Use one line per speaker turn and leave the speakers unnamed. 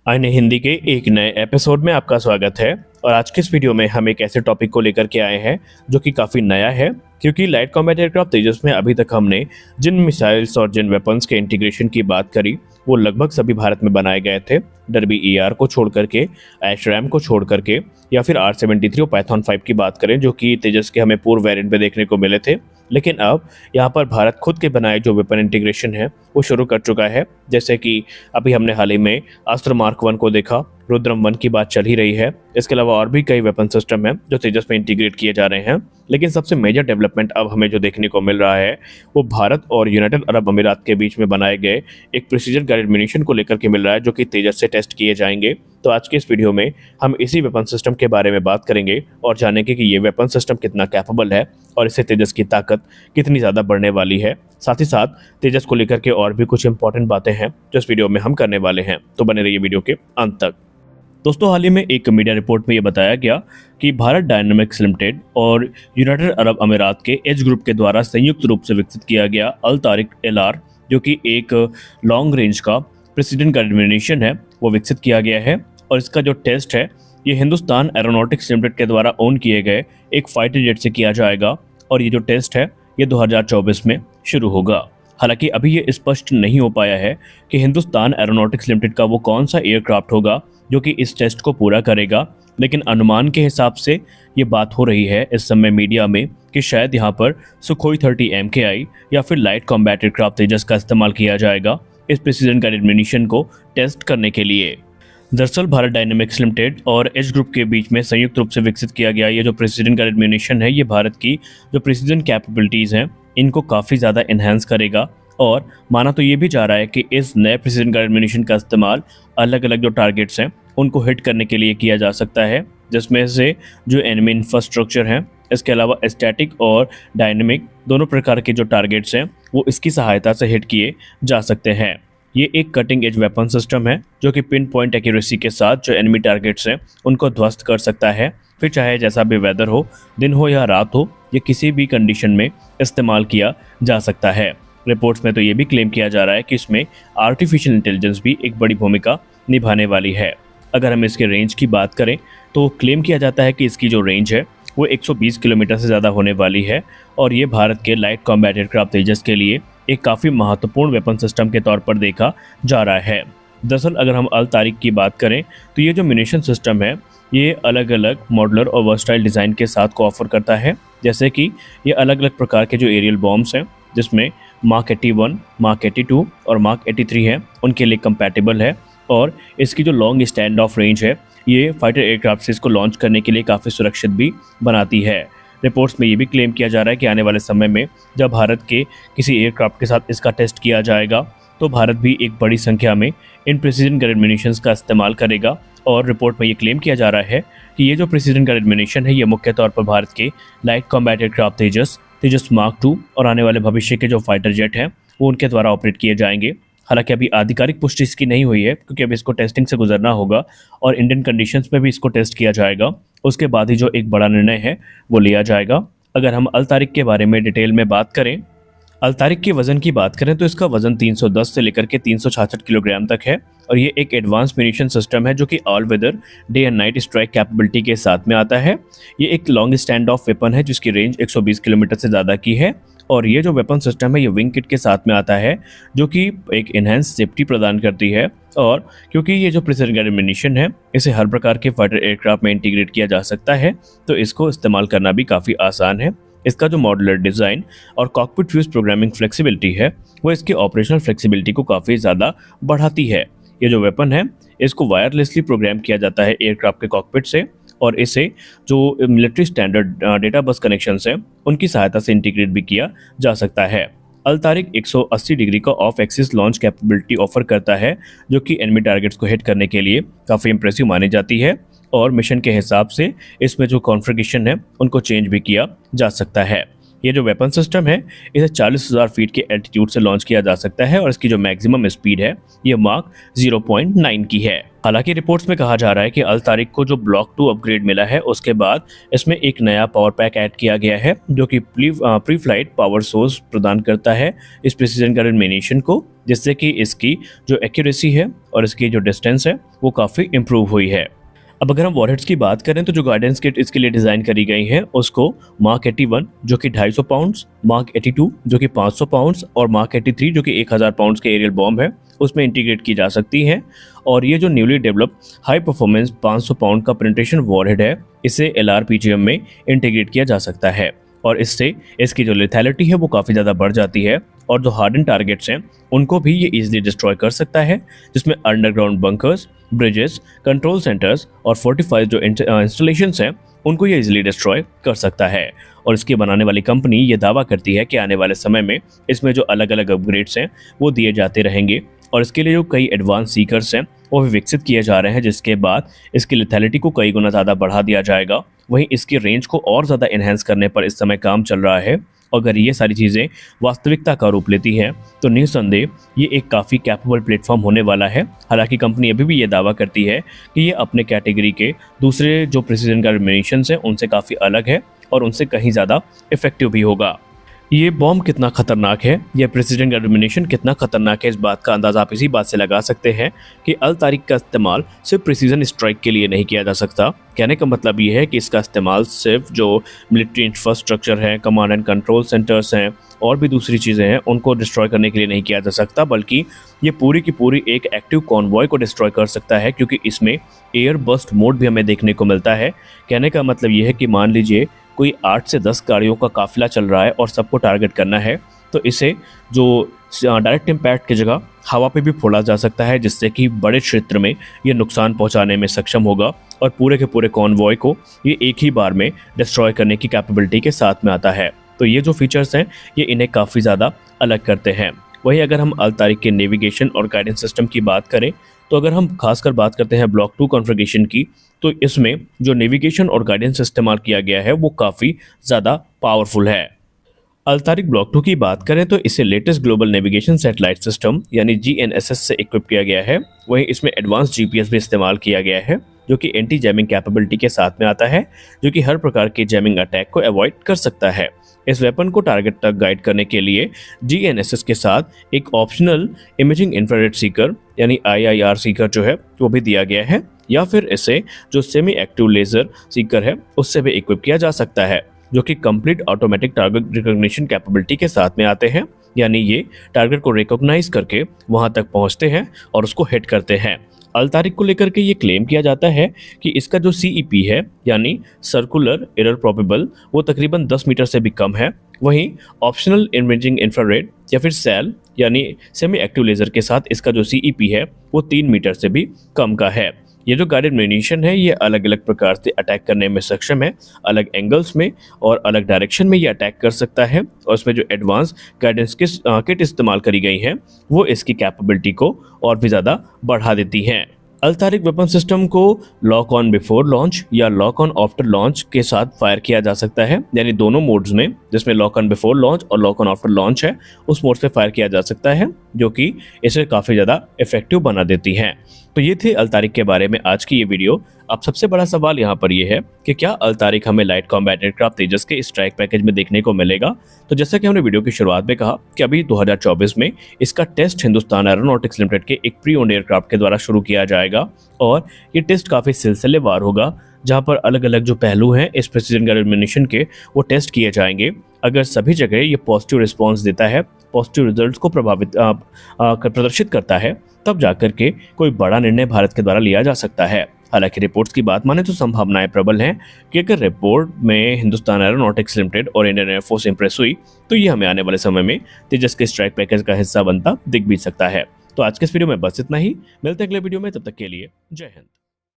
आईने हिंदी के एक नए एपिसोड में आपका स्वागत है। और आज के इस वीडियो में हम एक ऐसे टॉपिक को लेकर के आए हैं जो कि काफ़ी नया है, क्योंकि लाइट कॉम्बैट एयरक्राफ्ट तेजस में अभी तक हमने जिन मिसाइल्स और जिन वेपन्स के इंटीग्रेशन की बात करी वो लगभग सभी भारत में बनाए गए थे। डर्बी ER को छोड़ करके, एशरैम को छोड़ करके, या फिर R-73 और पाइथन 5 की बात करें जो कि तेजस के हमें पूर्व वेरिएंट पे देखने को मिले थे। लेकिन अब यहाँ पर भारत खुद के बनाए जो वेपन इंटीग्रेशन है वो शुरू कर चुका है। जैसे कि अभी हमने हाल ही में अस्त्र मार्क 1 को देखा, रुद्रम 1 की बात चल ही रही है। इसके अलावा और भी कई वेपन सिस्टम हैं जो तेजस में इंटीग्रेट किए जा रहे हैं। लेकिन सबसे मेजर डेवलपमेंट अब हमें जो देखने को मिल रहा है वो भारत और यूनाइटेड अरब अमीरात के बीच में बनाए गए एक प्रिसीजन गाइडेड म्यूनिशन को लेकर के मिल रहा है, जो कि तेजस से टेस्ट किए जाएंगे। तो आज के इस वीडियो में हम इसी वेपन सिस्टम के बारे में बात करेंगे और जानेंगे कि ये वेपन सिस्टम कितना कैपेबल है और इससे तेजस की ताकत कितनी ज़्यादा बढ़ने वाली है। साथ ही साथ तेजस को लेकर के और भी कुछ इंपॉर्टेंट बातें हैं जो इस वीडियो में हम करने वाले हैं, तो बने रहिए वीडियो के अंत तक। दोस्तों, हाल ही में एक मीडिया रिपोर्ट में ये बताया गया कि भारत डायनामिक्स लिमिटेड और यूनाइटेड अरब अमीरात के एज ग्रुप के द्वारा संयुक्त रूप से विकसित किया गया अल तारिक LR, जो कि एक लॉन्ग रेंज का प्रिसीजन गाइडेड म्यूनिशन है, वो विकसित किया गया है। और इसका जो टेस्ट है ये हिंदुस्तान एरोनॉटिक्स लिमिटेड के द्वारा ओन किए गए एक फाइटर जेट से किया जाएगा और ये जो टेस्ट है ये 2024 में शुरू होगा। हालांकि अभी ये स्पष्ट नहीं हो पाया है कि हिंदुस्तान एरोनॉटिक्स लिमिटेड का वो कौन सा एयरक्राफ्ट होगा जो कि इस टेस्ट को पूरा करेगा, लेकिन अनुमान के हिसाब से ये बात हो रही है इस समय मीडिया में कि शायद यहाँ पर सुखोई 30 MKI या फिर लाइट कॉम्बैट एयरक्राफ्ट तेजस का इस्तेमाल किया जाएगा इस प्रिसीजन गाइडेड म्यूनिशन को टेस्ट करने के लिए। दरअसल भारत डायनामिक्स लिमिटेड और एज ग्रुप के बीच में संयुक्त रूप से विकसित किया गया ये जो प्रिसीजन गाइडेड म्यूनिशन है ये भारत की जो प्रिसीजन कैपेबिलिटीज़ हैं इनको काफ़ी ज़्यादा इन्हेंस करेगा। और माना तो ये भी जा रहा है कि इस नए प्रिसीजन गाइडेड म्यूनिशन का इस्तेमाल अलग अलग जो टारगेट्स हैं उनको हिट करने के लिए किया जा सकता है, जिसमें से जो एनिमी इंफ्रास्ट्रक्चर हैं, इसके अलावा स्टैटिक और डायनेमिक दोनों प्रकार के जो टारगेट्स हैं वो इसकी सहायता से हिट किए जा सकते हैं। ये एक कटिंग एज वेपन सिस्टम है जो कि पिन पॉइंट एक्यूरेसी के साथ जो एनिमी टारगेट्स हैं उनको ध्वस्त कर सकता है, फिर चाहे जैसा भी वेदर हो, दिन हो या रात हो, ये किसी भी कंडीशन में इस्तेमाल किया जा सकता है। रिपोर्ट्स में तो ये भी क्लेम किया जा रहा है कि इसमें आर्टिफिशियल इंटेलिजेंस भी एक बड़ी भूमिका निभाने वाली है। अगर हम इसके रेंज की बात करें तो क्लेम किया जाता है कि इसकी जो रेंज है वो 120 किलोमीटर से ज़्यादा होने वाली है और ये भारत के लाइट कॉम्बैट एयरक्राफ्ट तेजस के लिए एक काफ़ी महत्वपूर्ण वेपन सिस्टम के तौर पर देखा जा रहा है। दरअसल अगर हम अल तारिक की बात करें तो ये जो म्यूनिशन सिस्टम है ये अलग अलग मॉडुलर और वर्सटाइल डिज़ाइन के साथ को ऑफर करता है। जैसे कि ये अलग अलग प्रकार के जो एरियल बॉम्ब्स हैं जिसमें मार्क 81, मार्क 82 और मार्क 83 हैं उनके लिए कंपैटिबल है। और इसकी जो लॉन्ग स्टैंड ऑफ रेंज है ये फाइटर एयरक्राफ्ट से इसको लॉन्च करने के लिए काफ़ी सुरक्षित भी बनाती है। रिपोर्ट्स में ये भी क्लेम किया जा रहा है कि आने वाले समय में जब भारत के किसी एयरक्राफ्ट के साथ इसका टेस्ट किया जाएगा तो भारत भी एक बड़ी संख्या में इन प्रिसीजन गाइडेड म्यूनिशंस का इस्तेमाल करेगा। और रिपोर्ट में ये क्लेम किया जा रहा है कि ये जो प्रिसीजन गाइडेड म्यूनिशन है ये मुख्य तौर पर भारत के लाइट कॉम्बैट एयरक्राफ्ट तेजस मार्क 2 और आने वाले भविष्य के जो फाइटर जेट हैं वो उनके द्वारा ऑपरेट किए जाएंगे। हालांकि अभी आधिकारिक पुष्टि इसकी नहीं हुई है क्योंकि अभी इसको टेस्टिंग से गुजरना होगा और इंडियन कंडीशंस में भी इसको टेस्ट किया जाएगा। उसके बाद ही जो एक बड़ा निर्णय है वो लिया जाएगा। अगर हम अल तारिक के बारे में डिटेल में बात करें, अल तारिक के वजन की बात करें तो इसका वजन 310 से लेकर के 366 किलोग्राम तक है और ये एक एडवांस म्यूनिशन सिस्टम है जो कि all weather day and night strike capability के साथ में आता है। ये एक लॉन्ग स्टैंड ऑफ वेपन है जिसकी रेंज 120 किलोमीटर से ज़्यादा की है और ये जो वेपन सिस्टम है ये विंग किट के साथ में आता है जो कि एक इनहेंस सेफ्टी प्रदान करती है। और क्योंकि ये जो प्रिसीजन गाइडेड म्यूनिशन है इसे हर प्रकार के फाइटर एयरक्राफ्ट में इंटीग्रेट किया जा सकता है तो इसको इस्तेमाल करना भी काफ़ी आसान है। इसका जो मॉड्यूलर डिज़ाइन और कॉकपिट फ्यूज प्रोग्रामिंग फ्लेक्सिबिलिटी है वो इसकी ऑपरेशनल फ्लेक्सिबिलिटी को काफ़ी ज़्यादा बढ़ाती है। ये जो वेपन है इसको वायरलेसली प्रोग्राम किया जाता है एयरक्राफ्ट के कॉकपिट से और इसे जो military standard data bus connections हैं उनकी सहायता से इंटीग्रेट भी किया जा सकता है। अल तारिक 180 डिग्री का of axis launch capability offer करता है जो कि एनिमी टारगेट्स को हिट करने के लिए काफ़ी इंप्रेसिव मानी जाती है और मिशन के हिसाब से इसमें जो कॉन्फ़िगरेशन है उनको चेंज भी किया जा सकता है। ये जो वेपन सिस्टम है इसे 40,000 फीट के एल्टीट्यूड से लॉन्च किया जा सकता है और इसकी जो मैक्सिमम स्पीड है ये मार्क 0.9 की है। हालांकि रिपोर्ट्स में कहा जा रहा है कि अल तारिक को जो ब्लॉक 2 अपग्रेड मिला है उसके बाद इसमें एक नया पावर पैक ऐड किया गया है जो कि प्री फ्लाइट पावर सोर्स प्रदान करता है इस प्रिसीजन गाइडेड मिशन को, जिससे कि इसकी जो एक्यूरेसी है और इसकी जो डिस्टेंस है वो काफ़ी इम्प्रूव हुई है। अब अगर हम वॉरहेड्स की बात करें तो जो गाइडेंस किट इसके लिए डिज़ाइन करी गई है उसको मार्क 81 जो कि 250 पाउंड्स, मार्क 82 जो कि 500 पाउंड्स और मार्क 83 जो कि 1000 पाउंड्स के एरियल बॉम्ब है उसमें इंटीग्रेट की जा सकती है। और ये जो newly develop high performance 500 pound का पेनिट्रेशन वॉरहेड है इसे LRPGM में इंटीग्रेट किया जा सकता है और इससे इसकी जो लेथैलिटी है वो काफ़ी ज़्यादा बढ़ जाती है और जो हार्डन टारगेट्स हैं उनको भी ये इजीली डिस्ट्रॉय कर सकता है, जिसमें underground bunkers, bridges, control centres और फोर्टिफाइड जो इंस्टॉलेशंस हैं उनको ये इजीली डिस्ट्रॉय कर सकता है। और इसकी बनाने वाली कंपनी ये दावा करती है कि आने वाले समय में इसमें जो अलग अलग अपग्रेड्स हैं वो दिए जाते रहेंगे और इसके लिए जो कई एडवांस सीकर्स हैं वो भी विकसित किए जा रहे हैं, जिसके बाद इसकी लेथैलिटी को कई गुना ज़्यादा बढ़ा दिया जाएगा। वहीं इसकी रेंज को और ज़्यादा इन्हेंस करने पर इस समय काम चल रहा है। अगर ये सारी चीज़ें वास्तविकता का रूप लेती हैं तो निस्संदेह ये एक काफ़ी कैपेबल प्लेटफॉर्म होने वाला है। हालांकि कंपनी अभी भी ये दावा करती है कि ये अपने कैटेगरी के दूसरे जो प्रिसीजन गाइडेड मिशंस हैं उनसे काफ़ी अलग है और उनसे कहीं ज़्यादा इफेक्टिव भी होगा। ये बॉम्ब कितना खतरनाक है, यह प्रेसिडेंट गाइडेड मिशन कितना खतरनाक है, इस बात का अंदाज़ा आप इसी बात से लगा सकते हैं कि अल तारिक का इस्तेमाल सिर्फ प्रिसीजन स्ट्राइक के लिए नहीं किया जा सकता। कहने का मतलब ये है कि इसका इस्तेमाल सिर्फ जो मिलिट्री इंफ्रास्ट्रक्चर है, कमांड एंड कंट्रोल सेंटर्स हैं और भी दूसरी चीज़ें हैं उनको डिस्ट्रॉय करने के लिए नहीं किया जा सकता, बल्कि ये पूरी की पूरी एक एक्टिव कॉन्वॉय को डिस्ट्रॉय कर सकता है, क्योंकि इसमें एयर बस्ट मोड भी हमें देखने को मिलता है। कहने का मतलब ये है कि मान लीजिए कोई 8 से 10 गाड़ियों का काफिला चल रहा है और सबको टारगेट करना है तो इसे जो डायरेक्ट इम्पैक्ट की जगह हवा पे भी फोड़ा जा सकता है, जिससे कि बड़े क्षेत्र में ये नुकसान पहुंचाने में सक्षम होगा और पूरे के पूरे कॉन्वॉय को ये एक ही बार में डिस्ट्रॉय करने की कैपेबिलिटी के साथ में आता है। तो ये जो फीचर्स हैं ये इन्हें काफ़ी ज़्यादा अलग करते हैं। वहीं अगर हम अल तारिक के नेविगेशन और गाइडेंस सिस्टम की बात करें तो अगर हम खासकर बात करते हैं ब्लॉक 2 कॉन्फ़िगरेशन की, तो इसमें जो नेविगेशन और गाइडेंस इस्तेमाल किया गया है वो काफ़ी ज़्यादा पावरफुल है। अल तारिक ब्लॉक 2 की बात करें तो इसे latest global navigation satellite system यानी GNSS से इक्विप किया गया है। वहीं इसमें एडवांस GPS भी इस्तेमाल किया गया है जो कि एंटी जैमिंग कैपेबिलिटी के साथ में आता है, जो कि हर प्रकार के जैमिंग अटैक को अवॉइड कर सकता है। इस वेपन को टारगेट तक गाइड करने के लिए GNSS के साथ एक ऑप्शनल इमेजिंग इंफ्रारेड सीकर यानी IIR सीकर जो है वो भी दिया गया है, या फिर इसे जो सेमी एक्टिव लेजर सीकर है उससे भी इक्विप किया जा सकता है, जो कि complete automatic target recognition capability के साथ में आते हैं। यानी ये टारगेट को रिकॉग्नाइज करके वहां तक पहुंचते हैं और उसको हिट करते हैं। अल तारिक को लेकर के ये क्लेम किया जाता है कि इसका जो CEP है यानी सर्कुलर एरर प्रोबेबल वो तकरीबन 10 मीटर से भी कम है। वहीं ऑप्शनल इमेजिंग इंफ्रारेड या फिर सेल यानी सेमी एक्टिव लेजर के साथ इसका जो CEP है वो 3 मीटर से भी कम का है। ये जो गाइडेड मिशन है ये अलग अलग प्रकार से अटैक करने में सक्षम है, अलग एंगल्स में और अलग डायरेक्शन में ये अटैक कर सकता है, और इसमें जो एडवांस गाइडेंस किट इस्तेमाल करी गई हैं वो इसकी कैपेबिलिटी को और भी ज़्यादा बढ़ा देती हैं। अल तारिक वेपन सिस्टम को लॉक ऑन बिफोर लॉन्च या लॉक ऑन आफ्टर लॉन्च के साथ फायर किया जा सकता है, यानी दोनों मोड्स में, जिसमें लॉक ऑन बिफोर लॉन्च और लॉक ऑन आफ्टर लॉन्च है उस मोड से फायर किया जा सकता है, जो कि इसे काफ़ी ज़्यादा इफेक्टिव बना देती हैं। तो ये थे अल तारिक के बारे में आज की ये वीडियो। अब सबसे बड़ा सवाल यहाँ पर यह है कि क्या अल तारिक हमें लाइट कॉम्बैट एयरक्राफ्ट तेजस के स्ट्राइक पैकेज में देखने को मिलेगा। तो जैसा कि हमने वीडियो की शुरुआत में कहा कि अभी 2024 में इसका टेस्ट हिंदुस्तान एरोनॉटिक्स लिमिटेड के एक प्री ओन्ड एयरक्राफ्ट के द्वारा शुरू किया जाएगा, और ये टेस्ट काफ़ी सिलसिलेवार होगा, जहाँ पर अलग अलग जो पहलू हैं इस प्रिसीजन गाइडेड मिशन के वो टेस्ट किए जाएंगे। अगर सभी जगह ये पॉजिटिव रिस्पॉन्स देता है, पॉजिटिव रिजल्ट्स को प्रदर्शित करता है, तब जाकर के कोई बड़ा निर्णय भारत के द्वारा लिया जा सकता है। हालांकि रिपोर्ट्स की बात माने तो संभावनाएं प्रबल हैं कि अगर रिपोर्ट में हिंदुस्तान एरोनॉटिक्स लिमिटेड और इंडियन एयरफोर्स इंप्रेस हुई तो ये हमें आने वाले समय में तेजस के स्ट्राइक पैकेज का हिस्सा बनता दिख भी सकता है। तो आज के इस वीडियो में बस इतना ही, मिलते हैं अगले वीडियो में, तब तक के लिए जय हिंद।